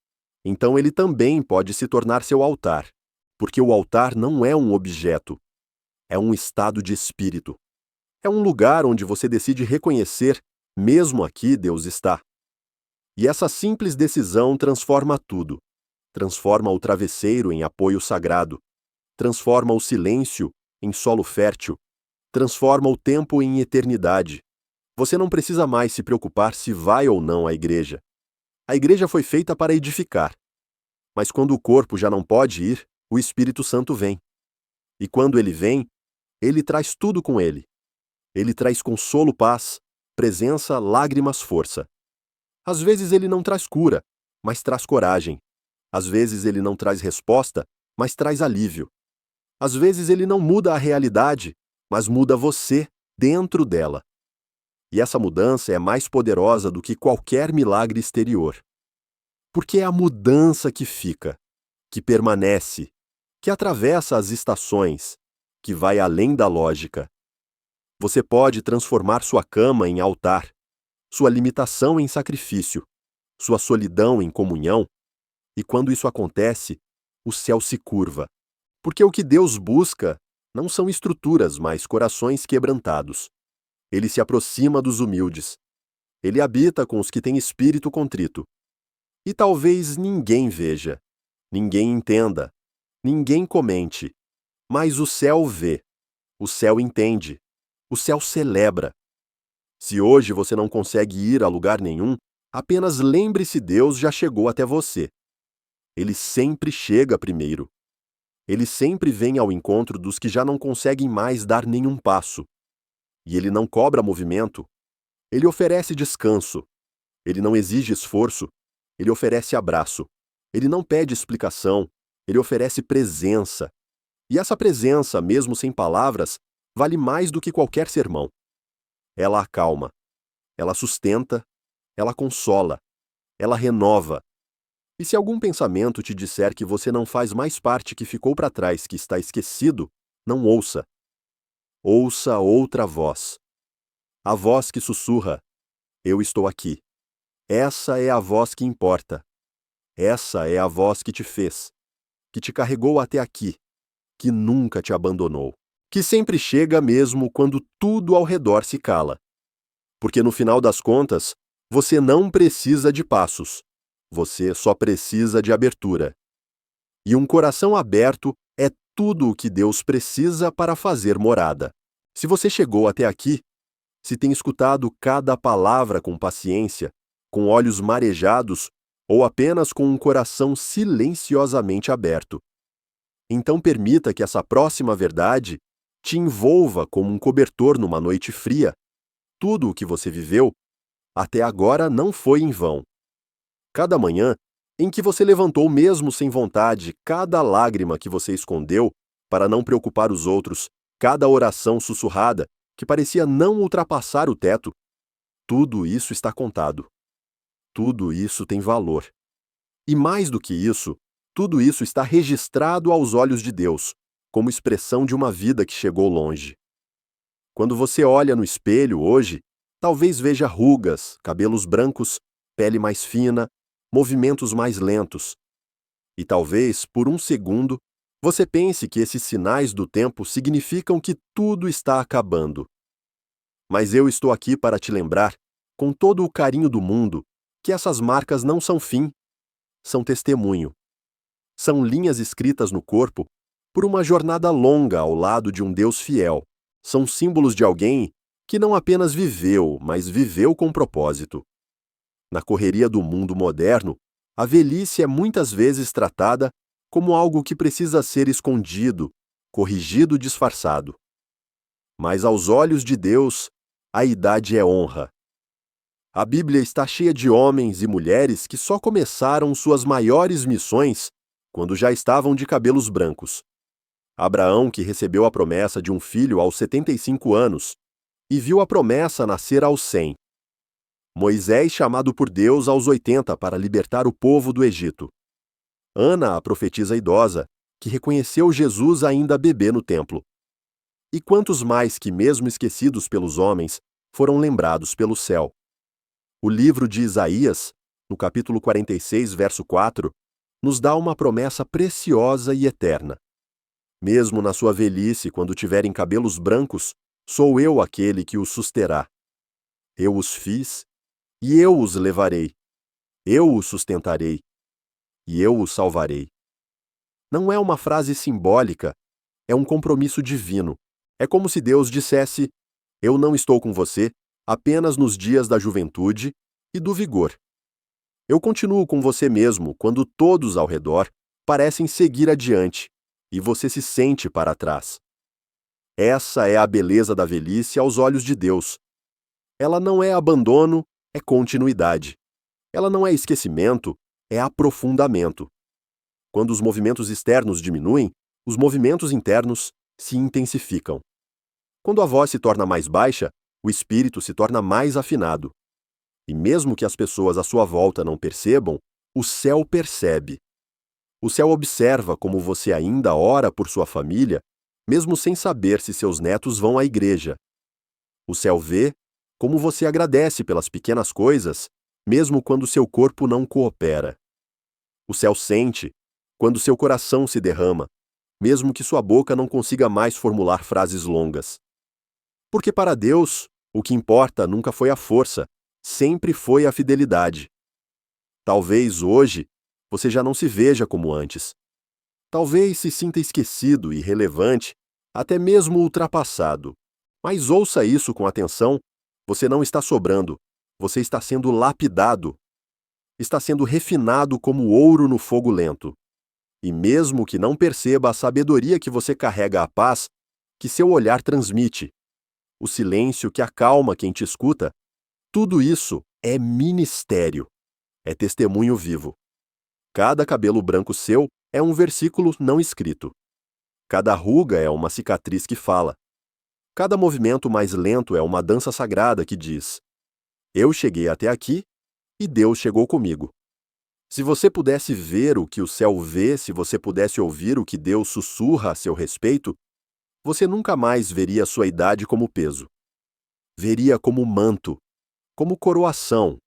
então ele também pode se tornar seu altar, porque o altar não é um objeto, é um estado de espírito. É um lugar onde você decide reconhecer, mesmo aqui Deus está. E essa simples decisão transforma tudo. Transforma o travesseiro em apoio sagrado. Transforma o silêncio em solo fértil. Transforma o tempo em eternidade. Você não precisa mais se preocupar se vai ou não à igreja. A igreja foi feita para edificar. Mas quando o corpo já não pode ir, o Espírito Santo vem. E quando ele vem, ele traz tudo com ele. Ele traz consolo, paz, presença, lágrimas, força. Às vezes ele não traz cura, mas traz coragem. Às vezes ele não traz resposta, mas traz alívio. Às vezes ele não muda a realidade, mas muda você dentro dela. E essa mudança é mais poderosa do que qualquer milagre exterior. Porque é a mudança que fica, que permanece, que atravessa as estações, que vai além da lógica. Você pode transformar sua cama em altar, sua limitação em sacrifício, sua solidão em comunhão, e quando isso acontece, o céu se curva. Porque o que Deus busca não são estruturas, mas corações quebrantados. Ele se aproxima dos humildes. Ele habita com os que têm espírito contrito. E talvez ninguém veja, ninguém entenda, ninguém comente, mas o céu vê, o céu entende, o céu celebra. Se hoje você não consegue ir a lugar nenhum, apenas lembre-se: Deus já chegou até você. Ele sempre chega primeiro. Ele sempre vem ao encontro dos que já não conseguem mais dar nenhum passo. E ele não cobra movimento. Ele oferece descanso. Ele não exige esforço. Ele oferece abraço. Ele não pede explicação. Ele oferece presença. E essa presença, mesmo sem palavras, vale mais do que qualquer sermão. Ela acalma. Ela sustenta. Ela consola. Ela renova. E se algum pensamento te disser que você não faz mais parte, que ficou para trás, que está esquecido, não ouça. Ouça outra voz. A voz que sussurra: eu estou aqui. Essa é a voz que importa. Essa é a voz que te fez, que te carregou até aqui, que nunca te abandonou, que sempre chega mesmo quando tudo ao redor se cala. Porque no final das contas, você não precisa de passos, você só precisa de abertura. E um coração aberto é tudo o que Deus precisa para fazer morada. Se você chegou até aqui, se tem escutado cada palavra com paciência, com olhos marejados ou apenas com um coração silenciosamente aberto, então permita que essa próxima verdade te envolva como um cobertor numa noite fria. Tudo o que você viveu até agora não foi em vão. Cada manhã em que você levantou mesmo sem vontade, cada lágrima que você escondeu para não preocupar os outros, cada oração sussurrada que parecia não ultrapassar o teto, tudo isso está contado. Tudo isso tem valor. E mais do que isso, tudo isso está registrado aos olhos de Deus, como expressão de uma vida que chegou longe. Quando você olha no espelho hoje, talvez veja rugas, cabelos brancos, pele mais fina, movimentos mais lentos. E talvez, por um segundo, você pense que esses sinais do tempo significam que tudo está acabando. Mas eu estou aqui para te lembrar, com todo o carinho do mundo, que essas marcas não são fim, são testemunho. São linhas escritas no corpo por uma jornada longa ao lado de um Deus fiel. São símbolos de alguém que não apenas viveu, mas viveu com propósito. Na correria do mundo moderno, a velhice é muitas vezes tratada como algo que precisa ser escondido, corrigido, disfarçado. Mas aos olhos de Deus, a idade é honra. A Bíblia está cheia de homens e mulheres que só começaram suas maiores missões quando já estavam de cabelos brancos. Abraão, que recebeu a promessa de um filho aos 75 anos, e viu a promessa nascer aos 100. Moisés, chamado por Deus aos 80 para libertar o povo do Egito. Ana, a profetisa idosa, que reconheceu Jesus ainda bebê no templo. E quantos mais que, mesmo esquecidos pelos homens, foram lembrados pelo céu. O livro de Isaías, no capítulo 46, verso 4, nos dá uma promessa preciosa e eterna. Mesmo na sua velhice, quando tiverem cabelos brancos, sou eu aquele que os susterá. Eu os fiz, e eu os levarei. Eu os sustentarei, e eu os salvarei. Não é uma frase simbólica, é um compromisso divino. É como se Deus dissesse: eu não estou com você apenas nos dias da juventude e do vigor. Eu continuo com você mesmo quando todos ao redor parecem seguir adiante e você se sente para trás. Essa é a beleza da velhice aos olhos de Deus. Ela não é abandono, é continuidade. Ela não é esquecimento, é aprofundamento. Quando os movimentos externos diminuem, os movimentos internos se intensificam. Quando a voz se torna mais baixa, o espírito se torna mais afinado. E mesmo que as pessoas à sua volta não percebam, o céu percebe. O céu observa como você ainda ora por sua família, mesmo sem saber se seus netos vão à igreja. O céu vê como você agradece pelas pequenas coisas, mesmo quando seu corpo não coopera. O céu sente quando seu coração se derrama, mesmo que sua boca não consiga mais formular frases longas. Porque para Deus, o que importa nunca foi a força, sempre foi a fidelidade. Talvez hoje você já não se veja como antes. Talvez se sinta esquecido e irrelevante, até mesmo ultrapassado. Mas ouça isso com atenção, você não está sobrando, você está sendo lapidado. Está sendo refinado como ouro no fogo lento. E mesmo que não perceba a sabedoria que você carrega a paz, que seu olhar transmite, o silêncio que acalma quem te escuta, tudo isso é ministério, é testemunho vivo. Cada cabelo branco seu é um versículo não escrito. Cada ruga é uma cicatriz que fala. Cada movimento mais lento é uma dança sagrada que diz: eu cheguei até aqui e Deus chegou comigo. Se você pudesse ver o que o céu vê, se você pudesse ouvir o que Deus sussurra a seu respeito, você nunca mais veria sua idade como peso. Veria como manto, como coroação,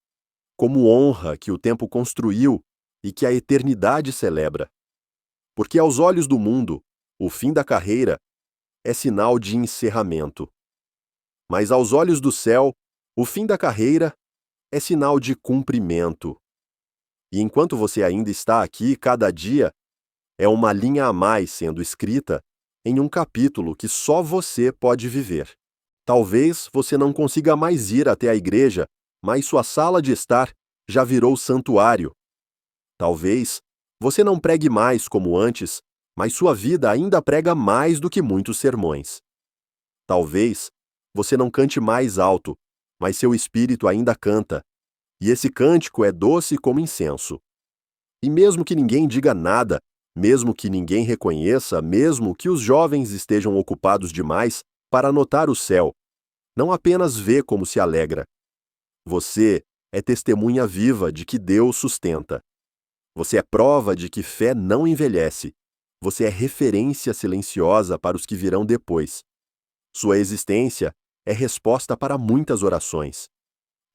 como honra que o tempo construiu e que a eternidade celebra. Porque aos olhos do mundo, o fim da carreira é sinal de encerramento. Mas aos olhos do céu, o fim da carreira é sinal de cumprimento. E enquanto você ainda está aqui, cada dia é uma linha a mais sendo escrita em um capítulo que só você pode viver. Talvez você não consiga mais ir até a igreja, mas sua sala de estar já virou santuário. Talvez você não pregue mais como antes, mas sua vida ainda prega mais do que muitos sermões. Talvez você não cante mais alto, mas seu espírito ainda canta, e esse cântico é doce como incenso. E mesmo que ninguém diga nada, mesmo que ninguém reconheça, mesmo que os jovens estejam ocupados demais para notar o céu, não apenas vê como se alegra. Você é testemunha viva de que Deus sustenta. Você é prova de que fé não envelhece. Você é referência silenciosa para os que virão depois. Sua existência é resposta para muitas orações.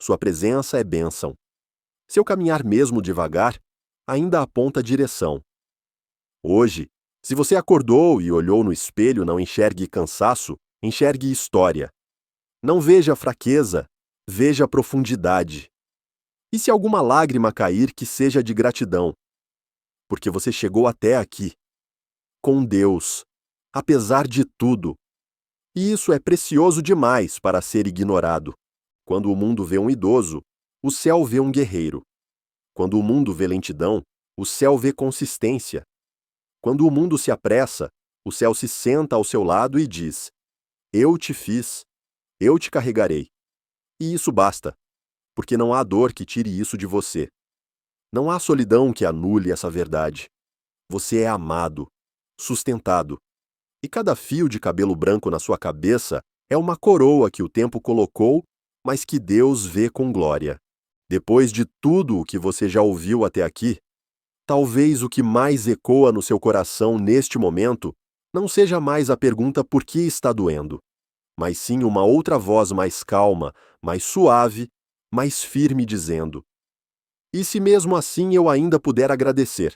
Sua presença é bênção. Seu caminhar mesmo devagar ainda aponta direção. Hoje, se você acordou e olhou no espelho, não enxergue cansaço, enxergue história. Não veja fraqueza, veja profundidade. E se alguma lágrima cair, que seja de gratidão, porque você chegou até aqui. com Deus, apesar de tudo. E isso é precioso demais para ser ignorado. Quando o mundo vê um idoso, o céu vê um guerreiro. Quando o mundo vê lentidão, o céu vê consistência. Quando o mundo se apressa, o céu se senta ao seu lado e diz: Eu te fiz, eu te carregarei. E isso basta, porque não há dor que tire isso de você. Não há solidão que anule essa verdade. Você é amado, sustentado. E cada fio de cabelo branco na sua cabeça é uma coroa que o tempo colocou, mas que Deus vê com glória. Depois de tudo o que você já ouviu até aqui, talvez o que mais ecoa no seu coração neste momento não seja mais a pergunta por que está doendo, mas sim uma outra voz mais calma, mais suave, mais firme dizendo: E se mesmo assim eu ainda puder agradecer?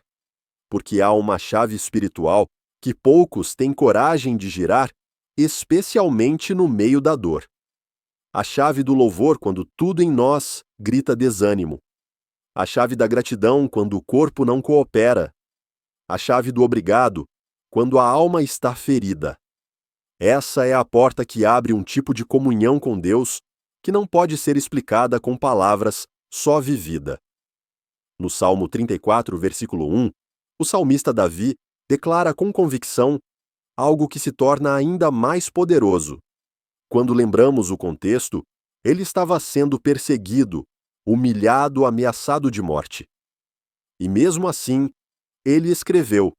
Porque há uma chave espiritual que poucos têm coragem de girar, especialmente no meio da dor. A chave do louvor quando tudo em nós grita desânimo. A chave da gratidão quando o corpo não coopera. A chave do obrigado quando a alma está ferida. Essa é a porta que abre um tipo de comunhão com Deus que não pode ser explicada com palavras, só vivida. No Salmo 34, versículo 1, o salmista Davi declara com convicção algo que se torna ainda mais poderoso. Quando lembramos o contexto, ele estava sendo perseguido, humilhado, ameaçado de morte. E mesmo assim, ele escreveu: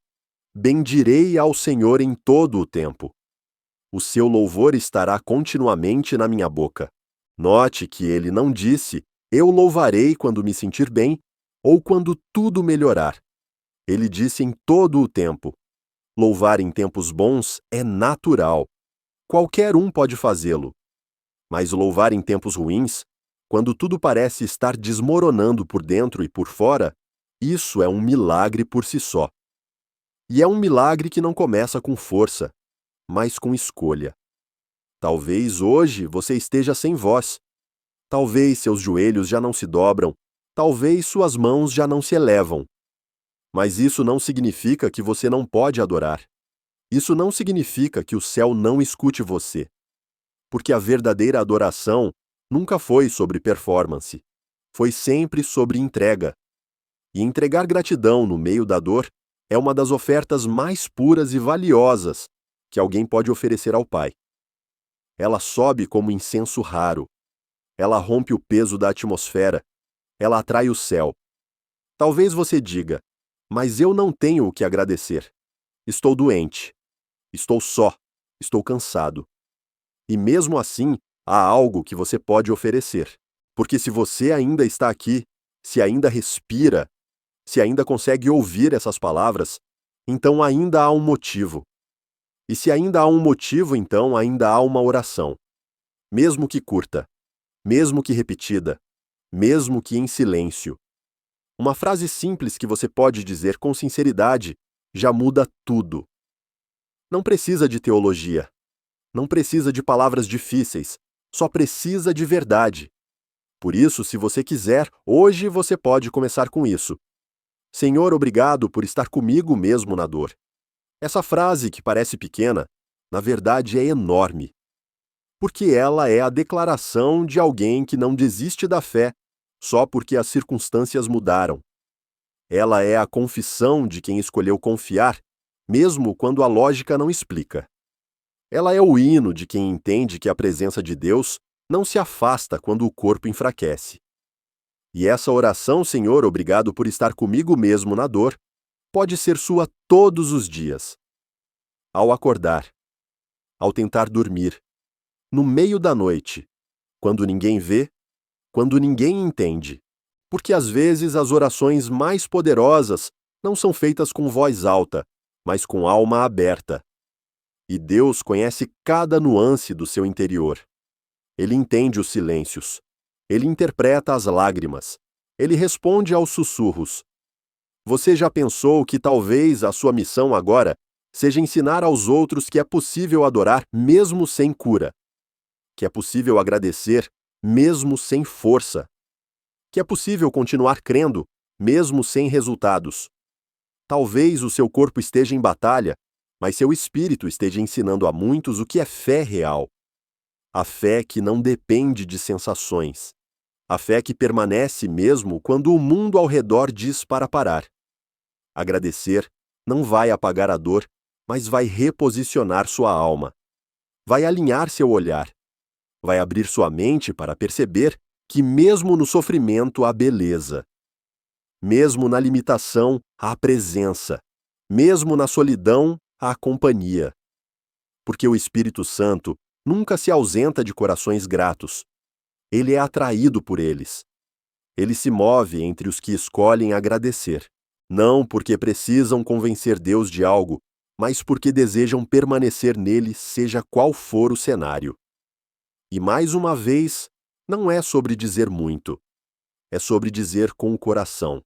Bendirei ao Senhor em todo o tempo. O seu louvor estará continuamente na minha boca. Note que ele não disse: Eu louvarei quando me sentir bem ou quando tudo melhorar. Ele disse em todo o tempo. Louvar em tempos bons é natural. Qualquer um pode fazê-lo. Mas louvar em tempos ruins, quando tudo parece estar desmoronando por dentro e por fora, isso é um milagre por si só. E é um milagre que não começa com força, mas com escolha. Talvez hoje você esteja sem voz. Talvez seus joelhos já não se dobram. Talvez suas mãos já não se elevam. Mas isso não significa que você não pode adorar. Isso não significa que o céu não escute você. Porque a verdadeira adoração nunca foi sobre performance. Foi sempre sobre entrega. E entregar gratidão no meio da dor é uma das ofertas mais puras e valiosas que alguém pode oferecer ao Pai. Ela sobe como incenso raro. Ela rompe o peso da atmosfera. Ela atrai o céu. Talvez você diga: Mas eu não tenho o que agradecer. Estou doente. Estou só. Estou cansado. E mesmo assim, há algo que você pode oferecer. Porque se você ainda está aqui, se ainda respira, se ainda consegue ouvir essas palavras, então ainda há um motivo. E se ainda há um motivo, então ainda há uma oração. Mesmo que curta, mesmo que repetida, mesmo que em silêncio. Uma frase simples que você pode dizer com sinceridade já muda tudo. Não precisa de teologia. Não precisa de palavras difíceis. Só precisa de verdade. Por isso, se você quiser, hoje você pode começar com isso. Senhor, obrigado por estar comigo mesmo na dor. Essa frase, que parece pequena, na verdade é enorme. Porque ela é a declaração de alguém que não desiste da fé só porque as circunstâncias mudaram. Ela é a confissão de quem escolheu confiar, mesmo quando a lógica não explica. Ela é o hino de quem entende que a presença de Deus não se afasta quando o corpo enfraquece. E essa oração, Senhor, obrigado por estar comigo mesmo na dor, pode ser sua todos os dias. Ao acordar, ao tentar dormir, no meio da noite, quando ninguém vê, quando ninguém entende. Porque às vezes as orações mais poderosas não são feitas com voz alta, mas com alma aberta. E Deus conhece cada nuance do seu interior. Ele entende os silêncios. Ele interpreta as lágrimas. Ele responde aos sussurros. Você já pensou que talvez a sua missão agora seja ensinar aos outros que é possível adorar mesmo sem cura? Que é possível agradecer mesmo sem força? Que é possível continuar crendo mesmo sem resultados? Talvez o seu corpo esteja em batalha, mas seu espírito esteja ensinando a muitos o que é fé real. A fé que não depende de sensações. A fé que permanece mesmo quando o mundo ao redor diz para parar. Agradecer não vai apagar a dor, mas vai reposicionar sua alma. Vai alinhar seu olhar. Vai abrir sua mente para perceber que mesmo no sofrimento há beleza. Mesmo na limitação há presença. Mesmo na solidão há companhia. Porque o Espírito Santo nunca se ausenta de corações gratos. Ele é atraído por eles. Ele se move entre os que escolhem agradecer. Não porque precisam convencer Deus de algo, mas porque desejam permanecer nele, seja qual for o cenário. E mais uma vez, não é sobre dizer muito. É sobre dizer com o coração.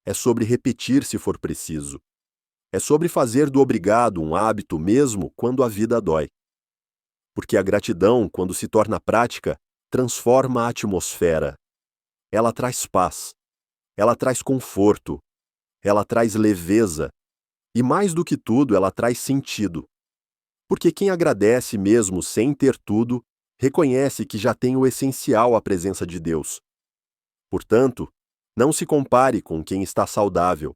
É sobre repetir se for preciso. É sobre fazer do obrigado um hábito mesmo quando a vida dói. Porque a gratidão, quando se torna prática, transforma a atmosfera. Ela traz paz. Ela traz conforto. Ela traz leveza. E mais do que tudo, ela traz sentido. Porque quem agradece mesmo sem ter tudo, reconhece que já tem o essencial à presença de Deus. Portanto, não se compare com quem está saudável.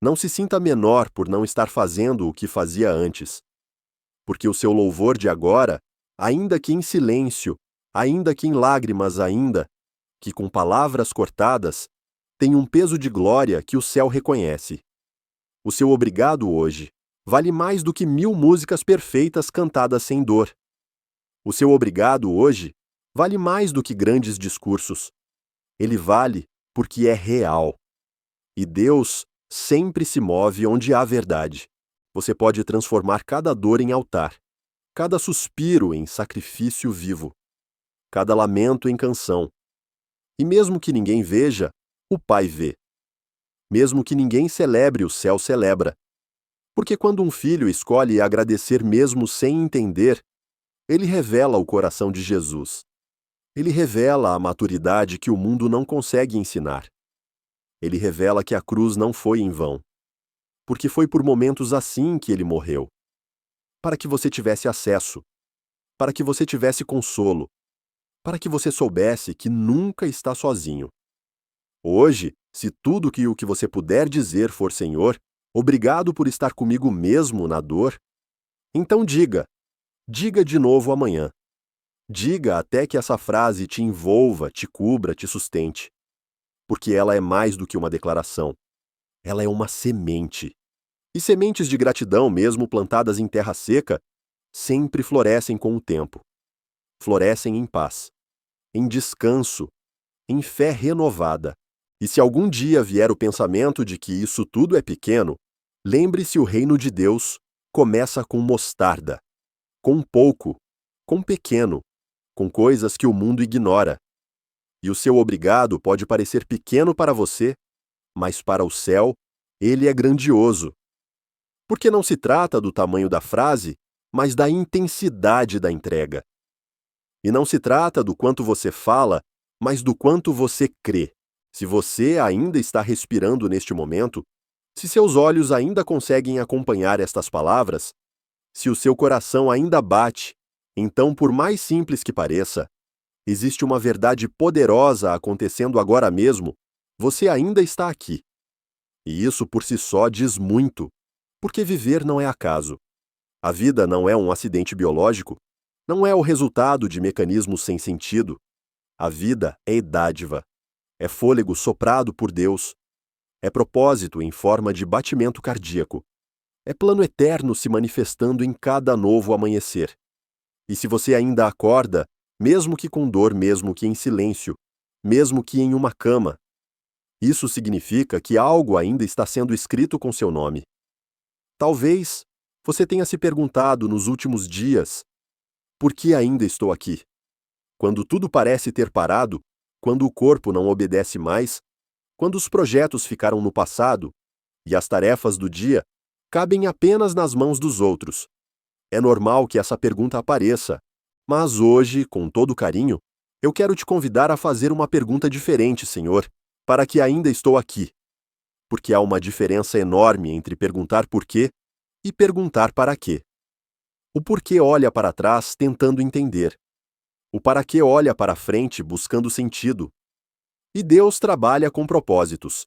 Não se sinta menor por não estar fazendo o que fazia antes. Porque o seu louvor de agora, ainda que em silêncio, ainda que em lágrimas ainda, que com palavras cortadas, tem um peso de glória que o céu reconhece. O seu obrigado hoje vale mais do que 1000 músicas perfeitas cantadas sem dor. O seu obrigado hoje vale mais do que grandes discursos. Ele vale porque é real. E Deus sempre se move onde há verdade. Você pode transformar cada dor em altar, cada suspiro em sacrifício vivo, cada lamento em canção. E mesmo que ninguém veja, o Pai vê. Mesmo que ninguém celebre, o céu celebra. Porque quando um filho escolhe agradecer mesmo sem entender, ele revela o coração de Jesus. Ele revela a maturidade que o mundo não consegue ensinar. Ele revela que a cruz não foi em vão. Porque foi por momentos assim que ele morreu. Para que você tivesse acesso. Para que você tivesse consolo. Para que você soubesse que nunca está sozinho. Hoje, se tudo o que você puder dizer for Senhor, obrigado por estar comigo mesmo na dor, então diga de novo amanhã. Diga até que essa frase te envolva, te cubra, te sustente. Porque ela é mais do que uma declaração. Ela é uma semente. E sementes de gratidão, mesmo plantadas em terra seca, sempre florescem com o tempo. Florescem em paz, em descanso, em fé renovada. E se algum dia vier o pensamento de que isso tudo é pequeno, lembre-se: o reino de Deus começa com mostarda, com pouco, com pequeno, com coisas que o mundo ignora. E o seu obrigado pode parecer pequeno para você, mas para o céu, ele é grandioso. Porque não se trata do tamanho da frase, mas da intensidade da entrega. E não se trata do quanto você fala, mas do quanto você crê. Se você ainda está respirando neste momento, se seus olhos ainda conseguem acompanhar estas palavras, se o seu coração ainda bate, então, por mais simples que pareça, existe uma verdade poderosa acontecendo agora mesmo, você ainda está aqui. E isso por si só diz muito, porque viver não é acaso. A vida não é um acidente biológico, não é o resultado de mecanismos sem sentido. A vida é dádiva. É fôlego soprado por Deus. É propósito em forma de batimento cardíaco. É plano eterno se manifestando em cada novo amanhecer. E se você ainda acorda, mesmo que com dor, mesmo que em silêncio, mesmo que em uma cama, isso significa que algo ainda está sendo escrito com seu nome. Talvez você tenha se perguntado nos últimos dias: por que ainda estou aqui? Quando tudo parece ter parado, quando o corpo não obedece mais, quando os projetos ficaram no passado e as tarefas do dia cabem apenas nas mãos dos outros. É normal que essa pergunta apareça, mas hoje, com todo carinho, eu quero te convidar a fazer uma pergunta diferente, Senhor, para que ainda estou aqui. Porque há uma diferença enorme entre perguntar por quê e perguntar para quê. O porquê olha para trás tentando entender. O para quê olha para frente buscando sentido. E Deus trabalha com propósitos.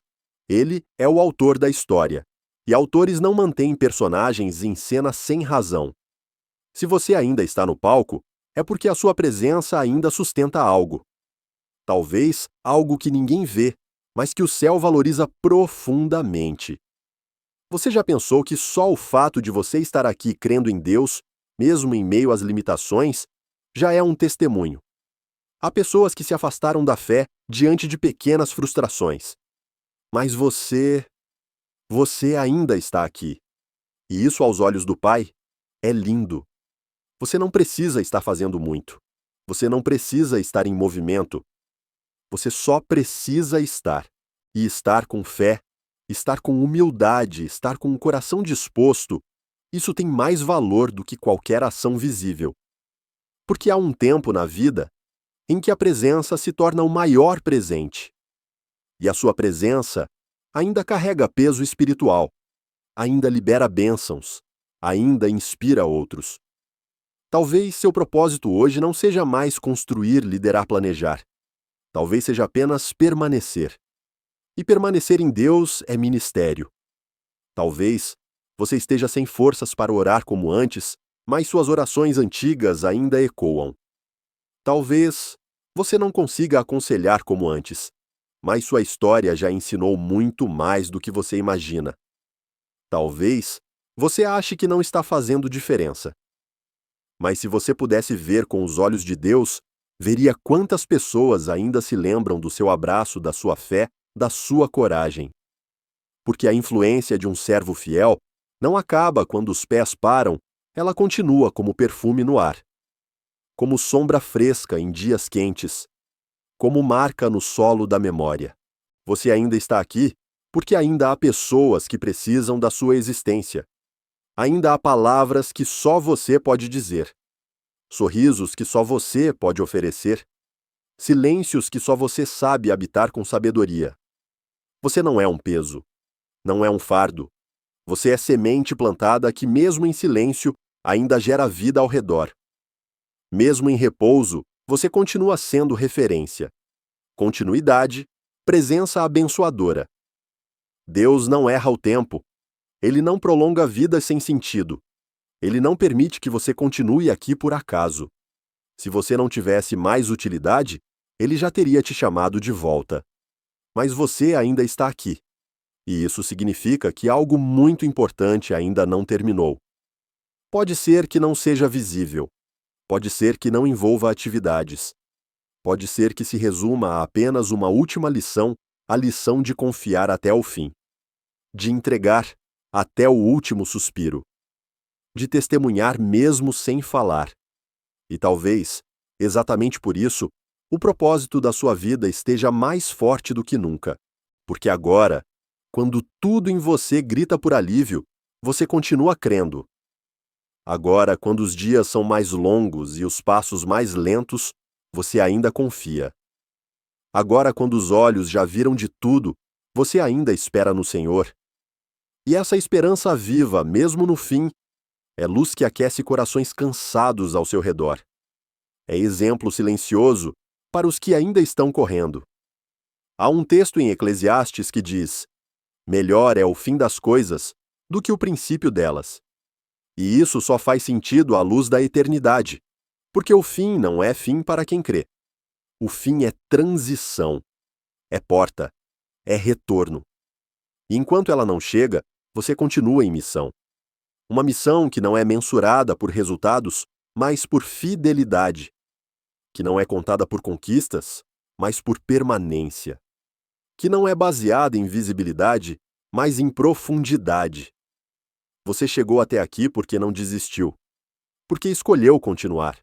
Ele é o autor da história. E autores não mantêm personagens em cena sem razão. Se você ainda está no palco, é porque a sua presença ainda sustenta algo. Talvez algo que ninguém vê, mas que o céu valoriza profundamente. Você já pensou que só o fato de você estar aqui crendo em Deus, mesmo em meio às limitações, já é um testemunho? Há pessoas que se afastaram da fé diante de pequenas frustrações. Mas você ainda está aqui. E isso, aos olhos do Pai, é lindo. Você não precisa estar fazendo muito. Você não precisa estar em movimento. Você só precisa estar. E estar com fé, estar com humildade, estar com o coração disposto, isso tem mais valor do que qualquer ação visível. Porque há um tempo na vida em que a presença se torna o maior presente. E a sua presença ainda carrega peso espiritual, ainda libera bênçãos, ainda inspira outros. Talvez seu propósito hoje não seja mais construir, liderar, planejar. Talvez seja apenas permanecer. E permanecer em Deus é ministério. Talvez você esteja sem forças para orar como antes, mas suas orações antigas ainda ecoam. Talvez você não consiga aconselhar como antes, mas sua história já ensinou muito mais do que você imagina. Talvez você ache que não está fazendo diferença. Mas se você pudesse ver com os olhos de Deus, veria quantas pessoas ainda se lembram do seu abraço, da sua fé, da sua coragem. Porque a influência de um servo fiel não acaba quando os pés param, ela continua como perfume no ar. Como sombra fresca em dias quentes. Como marca no solo da memória. Você ainda está aqui porque ainda há pessoas que precisam da sua existência. Ainda há palavras que só você pode dizer. Sorrisos que só você pode oferecer. Silêncios que só você sabe habitar com sabedoria. Você não é um peso. Não é um fardo. Você é semente plantada que, mesmo em silêncio, ainda gera vida ao redor. Mesmo em repouso, você continua sendo referência. Continuidade, presença abençoadora. Deus não erra o tempo. Ele não prolonga vidas sem sentido. Ele não permite que você continue aqui por acaso. Se você não tivesse mais utilidade, ele já teria te chamado de volta. Mas você ainda está aqui. E isso significa que algo muito importante ainda não terminou. Pode ser que não seja visível. Pode ser que não envolva atividades. Pode ser que se resuma a apenas uma última lição, a lição de confiar até o fim. De entregar até o último suspiro. De testemunhar mesmo sem falar. E talvez, exatamente por isso, o propósito da sua vida esteja mais forte do que nunca. Porque agora, quando tudo em você grita por alívio, você continua crendo. Agora, quando os dias são mais longos e os passos mais lentos, você ainda confia. Agora, quando os olhos já viram de tudo, você ainda espera no Senhor. E essa esperança viva, mesmo no fim, é luz que aquece corações cansados ao seu redor. É exemplo silencioso para os que ainda estão correndo. Há um texto em Eclesiastes que diz: melhor é o fim das coisas do que o princípio delas. E isso só faz sentido à luz da eternidade, porque o fim não é fim para quem crê. O fim é transição, é porta, é retorno. E enquanto ela não chega, você continua em missão. Uma missão que não é mensurada por resultados, mas por fidelidade. Que não é contada por conquistas, mas por permanência. Que não é baseada em visibilidade, mas em profundidade. Você chegou até aqui porque não desistiu. Porque escolheu continuar.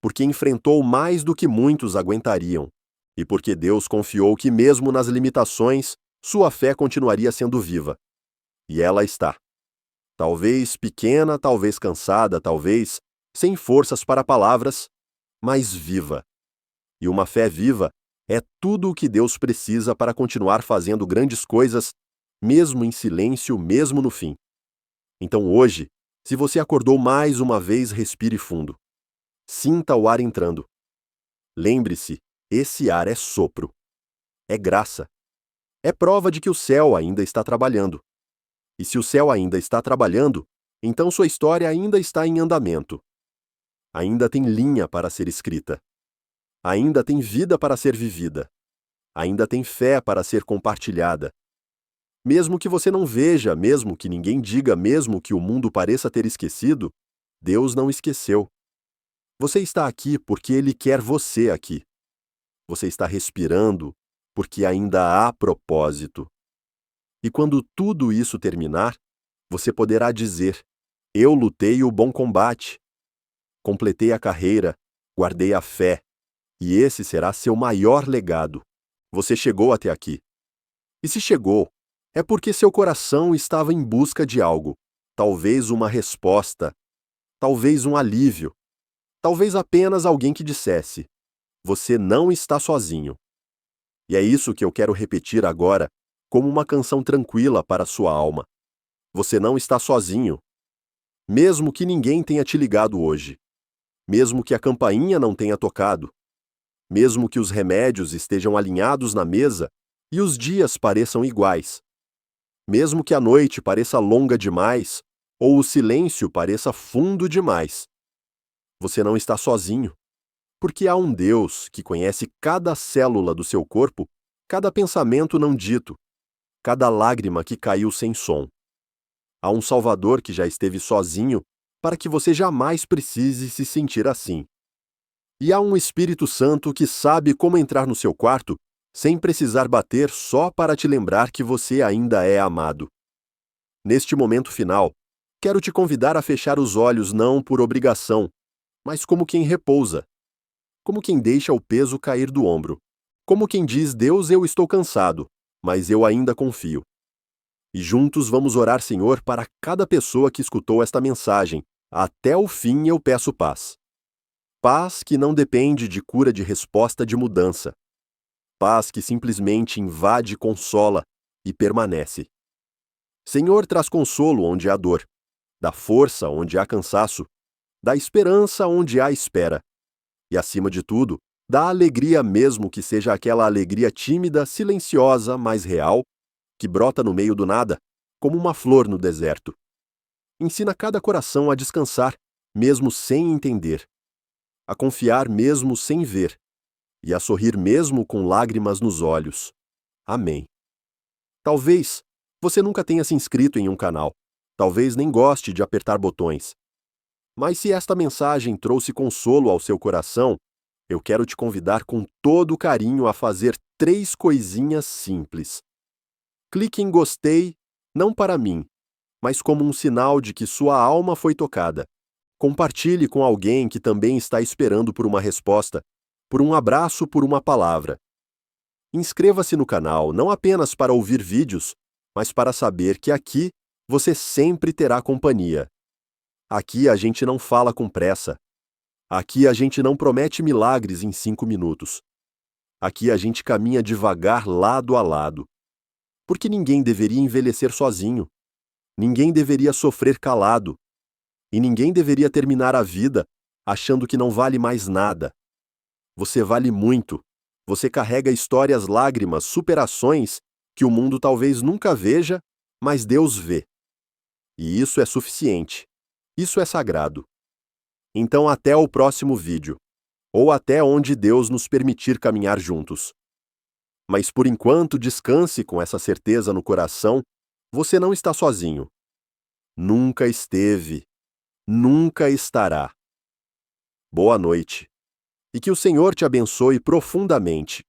Porque enfrentou mais do que muitos aguentariam. E porque Deus confiou que mesmo nas limitações, sua fé continuaria sendo viva. E ela está. Talvez pequena, talvez cansada, talvez sem forças para palavras, mas viva. E uma fé viva é tudo o que Deus precisa para continuar fazendo grandes coisas, mesmo em silêncio, mesmo no fim. Então hoje, se você acordou mais uma vez, respire fundo. Sinta o ar entrando. Lembre-se, esse ar é sopro. É graça. É prova de que o céu ainda está trabalhando. E se o céu ainda está trabalhando, então sua história ainda está em andamento. Ainda tem linha para ser escrita. Ainda tem vida para ser vivida. Ainda tem fé para ser compartilhada. Mesmo que você não veja, mesmo que ninguém diga, mesmo que o mundo pareça ter esquecido, Deus não esqueceu. Você está aqui porque Ele quer você aqui. Você está respirando porque ainda há propósito. E quando tudo isso terminar, você poderá dizer: eu lutei o bom combate, completei a carreira, guardei a fé, e esse será seu maior legado. Você chegou até aqui. E se chegou, é porque seu coração estava em busca de algo, talvez uma resposta, talvez um alívio, talvez apenas alguém que dissesse: você não está sozinho. E é isso que eu quero repetir agora, como uma canção tranquila para sua alma. Você não está sozinho. Mesmo que ninguém tenha te ligado hoje. Mesmo que a campainha não tenha tocado. Mesmo que os remédios estejam alinhados na mesa e os dias pareçam iguais. Mesmo que a noite pareça longa demais ou o silêncio pareça fundo demais. Você não está sozinho. Porque há um Deus que conhece cada célula do seu corpo, cada pensamento não dito, cada lágrima que caiu sem som. Há um Salvador que já esteve sozinho para que você jamais precise se sentir assim. E há um Espírito Santo que sabe como entrar no seu quarto sem precisar bater só para te lembrar que você ainda é amado. Neste momento final, quero te convidar a fechar os olhos não por obrigação, mas como quem repousa. Como quem deixa o peso cair do ombro. Como quem diz: Deus, eu estou cansado, mas eu ainda confio. E juntos vamos orar, Senhor, para cada pessoa que escutou esta mensagem. Até o fim eu peço paz. Paz que não depende de cura, de resposta, de mudança. Paz que simplesmente invade, consola e permanece. Senhor, traz consolo onde há dor, dá força onde há cansaço, dá esperança onde há espera. E, acima de tudo, dá alegria, mesmo que seja aquela alegria tímida, silenciosa, mas real, que brota no meio do nada, como uma flor no deserto. Ensina cada coração a descansar, mesmo sem entender, a confiar mesmo sem ver, e a sorrir mesmo com lágrimas nos olhos. Amém. Talvez você nunca tenha se inscrito em um canal, talvez nem goste de apertar botões. Mas se esta mensagem trouxe consolo ao seu coração, eu quero te convidar com todo o carinho a fazer 3 coisinhas simples. Clique em gostei, não para mim, mas como um sinal de que sua alma foi tocada. Compartilhe com alguém que também está esperando por uma resposta, por um abraço, por uma palavra. Inscreva-se no canal não apenas para ouvir vídeos, mas para saber que aqui você sempre terá companhia. Aqui a gente não fala com pressa. Aqui a gente não promete milagres em 5 minutos. Aqui a gente caminha devagar, lado a lado. Porque ninguém deveria envelhecer sozinho. Ninguém deveria sofrer calado. E ninguém deveria terminar a vida achando que não vale mais nada. Você vale muito. Você carrega histórias, lágrimas, superações que o mundo talvez nunca veja, mas Deus vê. E isso é suficiente. Isso é sagrado. Então até o próximo vídeo. Ou até onde Deus nos permitir caminhar juntos. Mas por enquanto descanse com essa certeza no coração, você não está sozinho. Nunca esteve. Nunca estará. Boa noite. E que o Senhor te abençoe profundamente.